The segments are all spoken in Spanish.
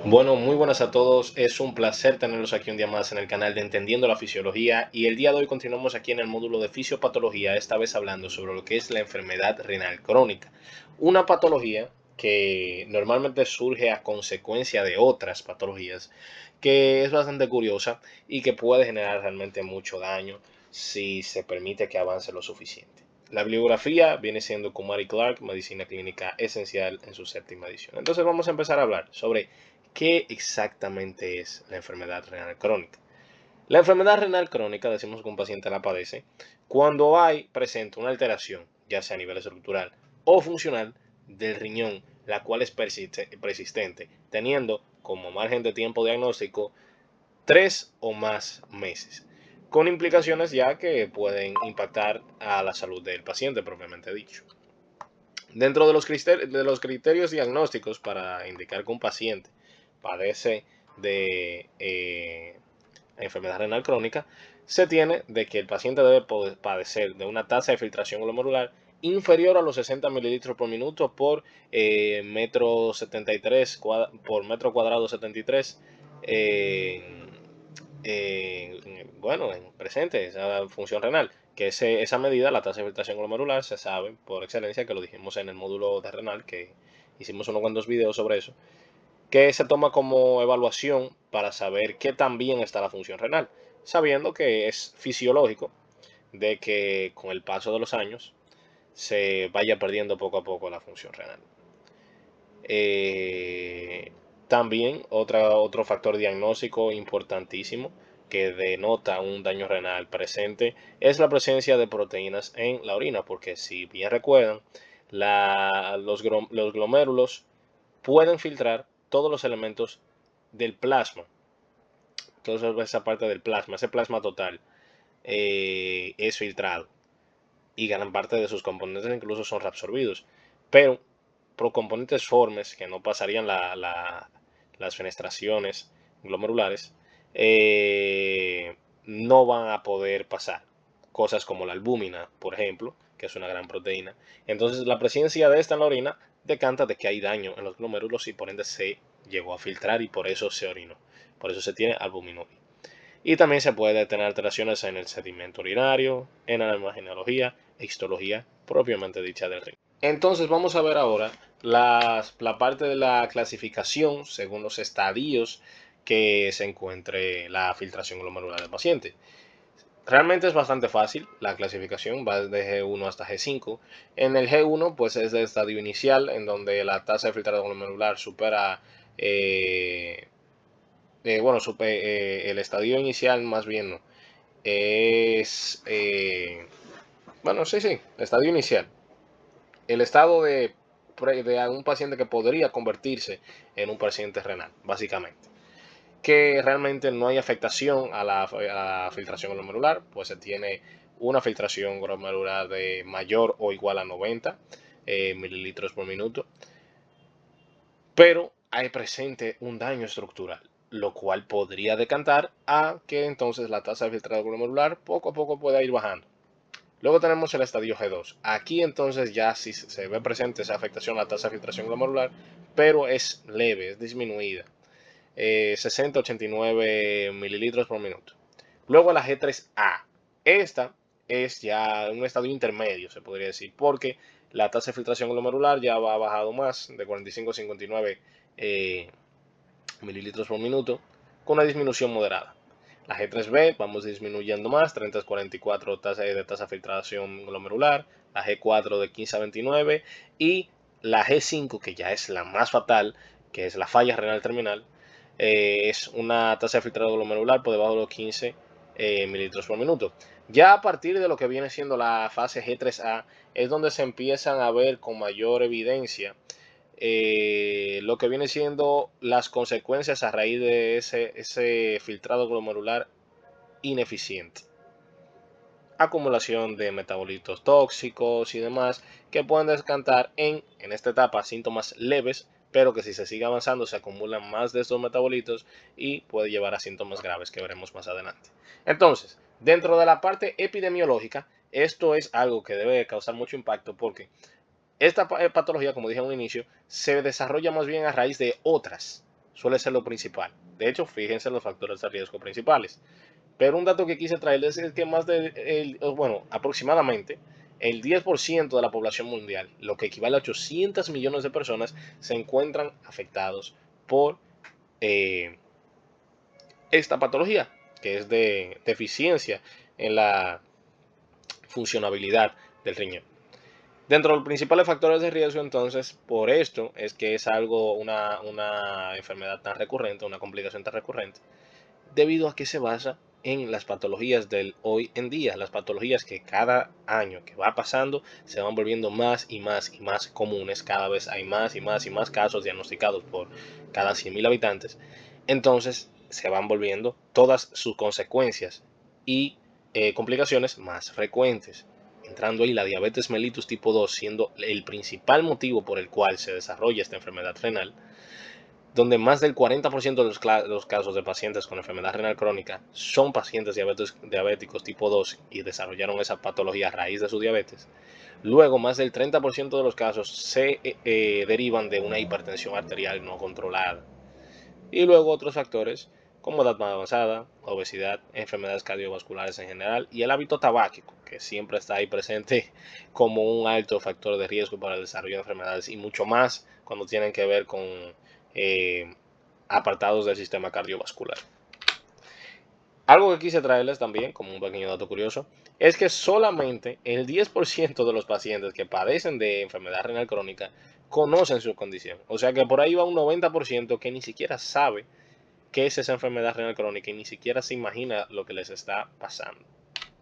Bueno, muy buenas a todos. Es un placer tenerlos aquí un día más en el canal de Entendiendo la Fisiología y el día de hoy continuamos aquí en el módulo de fisiopatología, esta vez hablando sobre lo que es la enfermedad renal crónica, una patología que normalmente surge a consecuencia de otras patologías, que es bastante curiosa y que puede generar realmente mucho daño si se permite que avance lo suficiente. La bibliografía viene siendo Kumari Clark, Medicina Clínica Esencial en su séptima edición. Entonces vamos a empezar a hablar sobre ¿qué exactamente es la enfermedad renal crónica? La enfermedad renal crónica, decimos que un paciente la padece, cuando hay presente una alteración, ya sea a nivel estructural o funcional, del riñón, la cual es persistente, teniendo como margen de tiempo diagnóstico 3 o más meses, con implicaciones ya que pueden impactar a la salud del paciente propiamente dicho. Dentro de los criterios diagnósticos para indicar que un paciente padece de enfermedad renal crónica, se tiene de que el paciente debe padecer de una tasa de filtración glomerular inferior a los 60 mililitros por minuto por metro 73 por metro cuadrado 73 eh, bueno, en presente, esa función renal, que esa medida, la tasa de filtración glomerular, se sabe por excelencia, que lo dijimos en el módulo de renal, que hicimos unos cuantos videos sobre eso, que se toma como evaluación para saber qué tan bien está la función renal, sabiendo que es fisiológico de que con el paso de los años se vaya perdiendo poco a poco la función renal. Eh, También otro factor diagnóstico importantísimo que denota un daño renal presente es la presencia de proteínas en la orina, porque si bien recuerdan, los glomérulos pueden filtrar todos los elementos del plasma, toda esa parte del plasma, ese plasma total es filtrado y gran parte de sus componentes incluso son reabsorbidos, pero por componentes formes que no pasarían las fenestraciones glomerulares, no van a poder pasar. Cosas como la albúmina, por ejemplo, que es una gran proteína. Entonces, la presencia de esta en la orina decanta de que hay daño en los glomérulos y por ende se llegó a filtrar y por eso se orinó. Por eso se tiene albuminuria. Y también se puede tener alteraciones en el sedimento urinario, en la imagenología e histología propiamente dicha del riñón. Entonces vamos a ver ahora la parte de la clasificación según los estadios que se encuentre la filtración glomerular del paciente. Realmente es bastante fácil la clasificación, va desde G1 hasta G5. En el G1 pues es el estadio inicial en donde la tasa de filtrado glomerular supera bueno, el estadio inicial más bien no, es, bueno, sí, el estadio inicial. El estado de un paciente que podría convertirse en un paciente renal, básicamente. Que realmente no hay afectación a la filtración glomerular, pues se tiene una filtración glomerular de mayor o igual a 90 mililitros por minuto, pero hay presente un daño estructural, lo cual podría decantar a que entonces la tasa de filtrado glomerular poco a poco pueda ir bajando. Luego tenemos el estadio G2. Aquí entonces ya sí se ve presente esa afectación a la tasa de filtración glomerular, pero es leve, es disminuida. 60-89 mililitros por minuto. Luego la G3A. Esta es ya un estadio intermedio, se podría decir, porque la tasa de filtración glomerular ya va bajado más, de 45 a 59 mililitros por minuto, con una disminución moderada. La G3B vamos disminuyendo más, 30 a 44 de tasa de filtración glomerular, la G4 de 15 a 29 y la G5, que ya es la más fatal, que es la falla renal terminal, es una tasa de filtrado glomerular por debajo de los 15 mililitros por minuto. Ya a partir de lo que viene siendo la fase G3A es donde se empiezan a ver con mayor evidencia lo que viene siendo las consecuencias a raíz de ese filtrado glomerular ineficiente. Acumulación de metabolitos tóxicos y demás que pueden descantar en esta etapa síntomas leves, pero que si se sigue avanzando se acumulan más de estos metabolitos y puede llevar a síntomas graves que veremos más adelante. Entonces, dentro de la parte epidemiológica, esto es algo que debe causar mucho impacto porque esta patología, como dije en un inicio, se desarrolla más bien a raíz de otras. suele ser lo principal. De hecho, fíjense en los factores de riesgo principales. Pero un dato que quise traerles es que aproximadamente el 10% de la población mundial, lo que equivale a 800 millones de personas, se encuentran afectados por eh, esta patología, que es de deficiencia en la funcionabilidad del riñón. Dentro de los principales factores de riesgo, entonces, por esto es que es una enfermedad tan recurrente, una complicación tan recurrente, debido a que se basa en las patologías del hoy en día, las patologías que cada año que va pasando se van volviendo más y más y más comunes, cada vez hay más y más y más casos diagnosticados por cada 100.000 habitantes, entonces se van volviendo todas sus consecuencias y complicaciones más frecuentes. Entrando ahí la diabetes mellitus tipo 2 siendo el principal motivo por el cual se desarrolla esta enfermedad renal, donde más del 40% de los casos de pacientes con enfermedad renal crónica son pacientes diabéticos tipo 2 y desarrollaron esa patología a raíz de su diabetes. Luego, más del 30% de los casos se derivan de una hipertensión arterial no controlada. Y luego otros factores como edad más avanzada, obesidad, enfermedades cardiovasculares en general y el hábito tabáquico, que siempre está ahí presente como un alto factor de riesgo para el desarrollo de enfermedades y mucho más cuando tienen que ver con eh, apartados del sistema cardiovascular. Algo que quise traerles también, como un pequeño dato curioso, es que solamente el 10% de los pacientes que padecen de enfermedad renal crónica conocen su condición. O sea que por ahí va un 90% que ni siquiera sabe qué es esa enfermedad renal crónica y ni siquiera se imagina lo que les está pasando.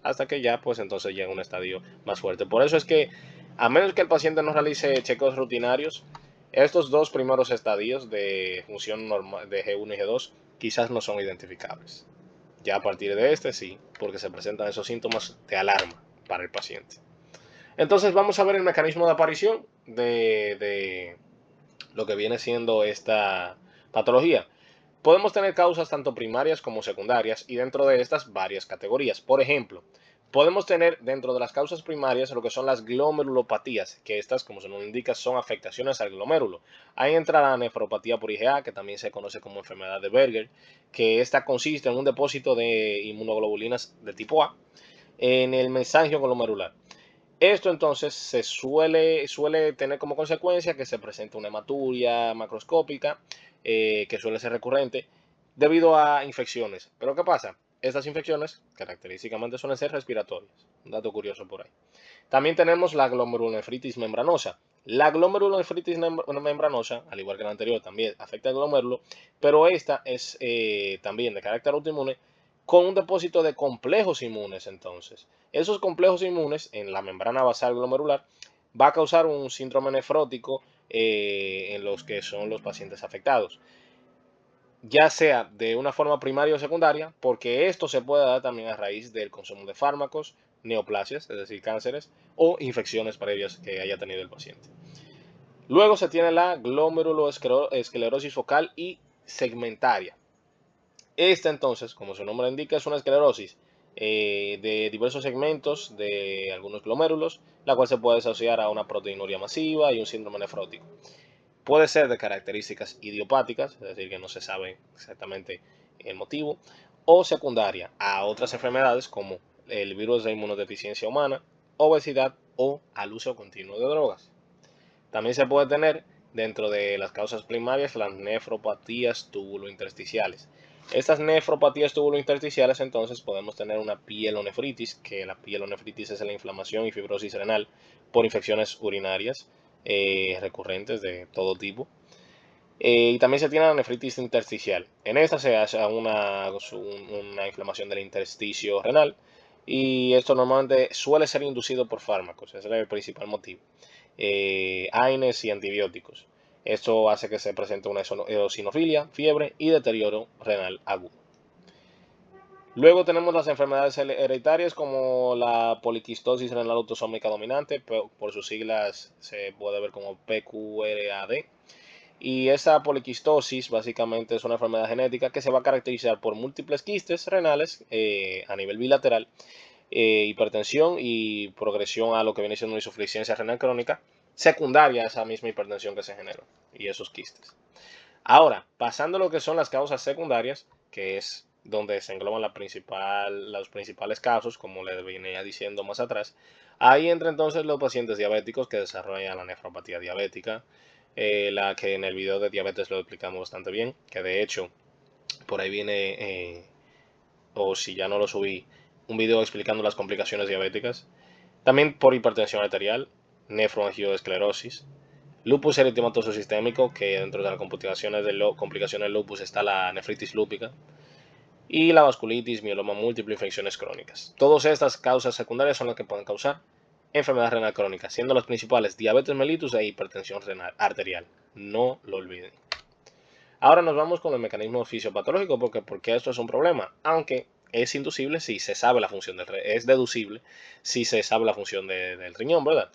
Hasta que ya, pues entonces llega a un estadio más fuerte. Por eso es que, a menos que el paciente no realice chequeos rutinarios, estos dos primeros estadios de función normal de G1 y G2 quizás no son identificables. Ya a partir de este sí, porque se presentan esos síntomas de alarma para el paciente. Entonces vamos a ver el mecanismo de aparición de lo que viene siendo esta patología. Podemos tener causas tanto primarias como secundarias y dentro de estas varias categorías. Por ejemplo, podemos tener dentro de las causas primarias lo que son las glomerulopatías, que estas, como se nos indica, son afectaciones al glomérulo. Ahí entra la nefropatía por IgA, que también se conoce como enfermedad de Berger, que esta consiste en un depósito de inmunoglobulinas de tipo A en el mesangio glomerular. Esto entonces suele tener como consecuencia que se presente una hematuria macroscópica, que suele ser recurrente, debido a infecciones. Pero ¿qué pasa? Estas infecciones característicamente suelen ser respiratorias. Un dato curioso por ahí. También tenemos la glomerulonefritis membranosa. La glomerulonefritis membranosa, al igual que la anterior, también afecta al glomérulo, pero esta es también de carácter autoinmune con un depósito de complejos inmunes entonces. Esos complejos inmunes en la membrana basal glomerular va a causar un síndrome nefrótico en los que son los pacientes afectados, ya sea de una forma primaria o secundaria, porque esto se puede dar también a raíz del consumo de fármacos, neoplasias, es decir, cánceres, o infecciones previas que haya tenido el paciente. Luego se tiene la glomerulosclerosis focal y segmentaria. Esta entonces, como su nombre indica, es una esclerosis de diversos segmentos de algunos glomérulos, la cual se puede asociar a una proteinuria masiva y un síndrome nefrótico. Puede ser de características idiopáticas, es decir, que no se sabe exactamente el motivo, o secundaria a otras enfermedades como el virus de inmunodeficiencia humana, obesidad o al uso continuo de drogas. También se puede tener dentro de las causas primarias las nefropatías tubulointersticiales. Estas nefropatías tubulointersticiales entonces podemos tener una pielonefritis, que la pielonefritis es la inflamación y fibrosis renal por infecciones urinarias recurrentes de todo tipo. Y también se tiene la nefritis intersticial. En esta se hace una inflamación del intersticio renal y esto normalmente suele ser inducido por fármacos, ese es el principal motivo. AINES y antibióticos. Esto hace que se presente una eosinofilia, fiebre y deterioro renal agudo. Luego tenemos las enfermedades hereditarias como la poliquistosis renal autosómica dominante, por sus siglas se puede ver como PQRAD. Y esa poliquistosis básicamente es una enfermedad genética que se va a caracterizar por múltiples quistes renales a nivel bilateral, hipertensión y progresión a lo que viene siendo una insuficiencia renal crónica secundaria a esa misma hipertensión que se generó y esos quistes. Ahora, pasando a lo que son las causas secundarias, que es donde se engloban los principales casos, como les venía diciendo más atrás, ahí entra entonces los pacientes diabéticos que desarrollan la nefropatía diabética, la que en el video de diabetes lo explicamos bastante bien, que de hecho por ahí viene, o si ya no lo subí, un video explicando las complicaciones diabéticas. También por hipertensión arterial, nefroangioesclerosis, lupus eritematoso sistémico, que dentro de las complicaciones del lupus está la nefritis lúpica, y la vasculitis, mieloma múltiple, infecciones crónicas. Todas estas causas secundarias son las que pueden causar enfermedad renal crónica, siendo las principales diabetes mellitus e hipertensión renal arterial. No lo olviden. Ahora nos vamos con el mecanismo fisiopatológico, porque esto es un problema, aunque es inducible si se sabe la función es deducible si se sabe la función del riñón, ¿verdad?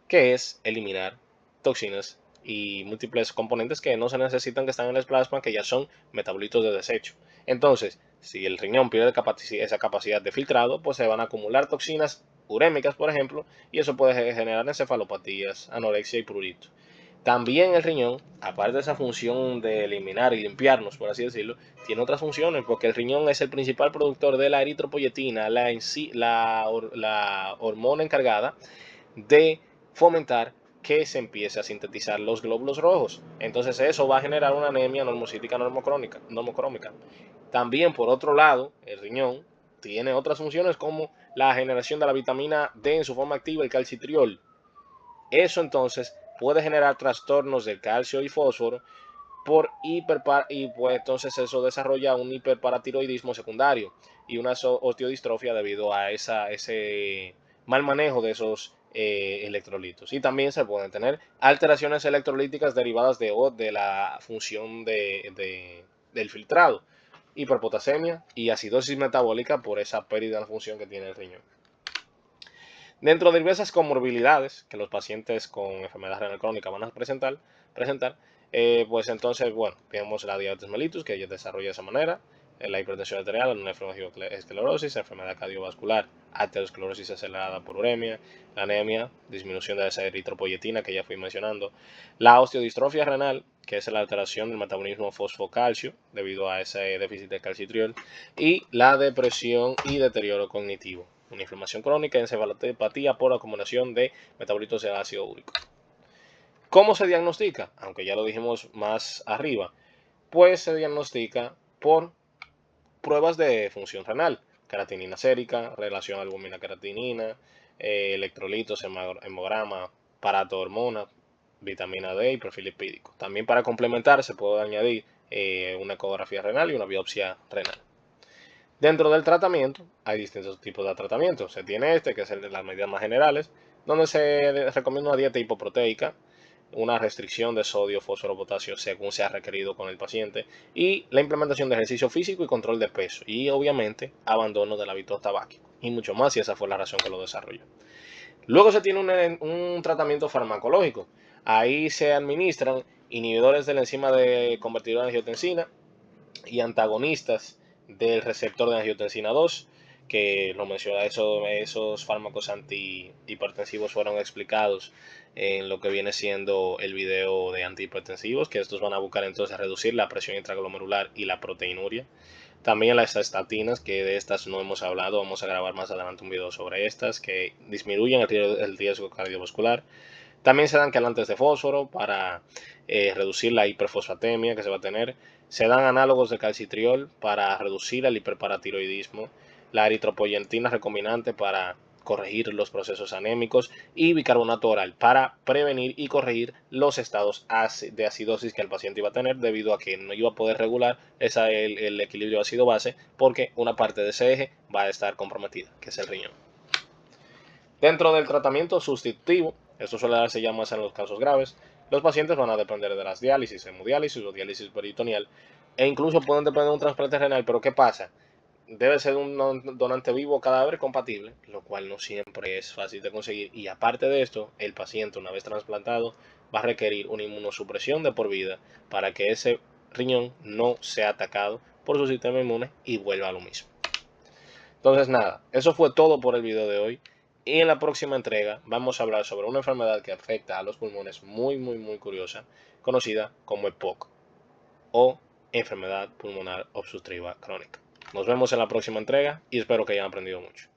Que es eliminar toxinas y múltiples componentes que no se necesitan, que están en el plasma, que ya son metabolitos de desecho. Entonces, si el riñón pierde esa capacidad de filtrado, pues se van a acumular toxinas urémicas, por ejemplo, y eso puede generar encefalopatías, anorexia y prurito. También el riñón, aparte de esa función de eliminar y limpiarnos, por así decirlo, tiene otras funciones, porque el riñón es el principal productor de la eritropoyetina, la hormona encargada de fomentar que se empiece a sintetizar los glóbulos rojos. Entonces eso va a generar una anemia normocítica normocrómica. También, por otro lado, el riñón tiene otras funciones como la generación de la vitamina D en su forma activa, el calcitriol. Eso entonces puede generar trastornos del calcio y fósforo y pues entonces eso desarrolla un hiperparatiroidismo secundario y una osteodistrofia debido a ese mal manejo de esos electrolitos. Y también se pueden tener alteraciones electrolíticas derivadas de la función del filtrado, hiperpotasemia y acidosis metabólica por esa pérdida de función que tiene el riñón. Dentro de diversas comorbilidades que los pacientes con enfermedad renal crónica van a presentar, pues entonces, bueno, tenemos la diabetes mellitus, que ya desarrolla de esa manera, la hipertensión arterial, la nefroangioesclerosis, enfermedad cardiovascular, aterosclerosis acelerada por uremia, la anemia, disminución de esa eritropoyetina que ya fui mencionando, la osteodistrofia renal, que es la alteración del metabolismo fosfocalcio debido a ese déficit de calcitriol, y la depresión y deterioro cognitivo, una inflamación crónica y encefalopatía por acumulación de metabolitos de ácido úrico. ¿Cómo se diagnostica? Aunque ya lo dijimos más arriba, pues se diagnostica por pruebas de función renal, creatinina sérica, relación albumina-creatinina, electrolitos, hemograma, paratohormona, vitamina D y perfil lipídico. También para complementar se puede añadir una ecografía renal y una biopsia renal. Dentro del tratamiento hay distintos tipos de tratamiento. Se tiene que es el de las medidas más generales, donde se recomienda una dieta hipoproteica, una restricción de sodio, fósforo, potasio según sea requerido con el paciente y la implementación de ejercicio físico y control de peso y obviamente abandono del hábito tabáquico y mucho más, y esa fue la razón que lo desarrolló. Luego se tiene un tratamiento farmacológico. Ahí se administran inhibidores de la enzima de convertidor de angiotensina y antagonistas del receptor de angiotensina 2, que lo menciona, esos fármacos antihipertensivos fueron explicados en lo que viene siendo el video de antihipertensivos, que estos van a buscar entonces reducir la presión intraglomerular y la proteinuria. También las estatinas, que de estas no hemos hablado, vamos a grabar más adelante un video sobre estas, que disminuyen el riesgo cardiovascular. También se dan quelantes de fósforo para reducir la hiperfosfatemia que se va a tener. Se dan análogos de calcitriol para reducir el hiperparatiroidismo, la eritropoyetina recombinante para corregir los procesos anémicos y bicarbonato oral para prevenir y corregir los estados de acidosis que el paciente iba a tener debido a que no iba a poder regular el equilibrio ácido-base porque una parte de ese eje va a estar comprometida, que es el riñón. Dentro del tratamiento sustitutivo, esto suele darse ya más en los casos graves, los pacientes van a depender de las diálisis, hemodiálisis o diálisis peritoneal, e incluso pueden depender de un trasplante renal, pero ¿qué pasa? Debe ser un donante vivo cadáver compatible, lo cual no siempre es fácil de conseguir, y aparte de esto, el paciente una vez trasplantado va a requerir una inmunosupresión de por vida para que ese riñón no sea atacado por su sistema inmune y vuelva a lo mismo. Entonces nada, eso fue todo por el video de hoy. Y en la próxima entrega vamos a hablar sobre una enfermedad que afecta a los pulmones muy curiosa, conocida como EPOC. o enfermedad pulmonar obstructiva crónica. Nos vemos en la próxima entrega y espero que hayan aprendido mucho.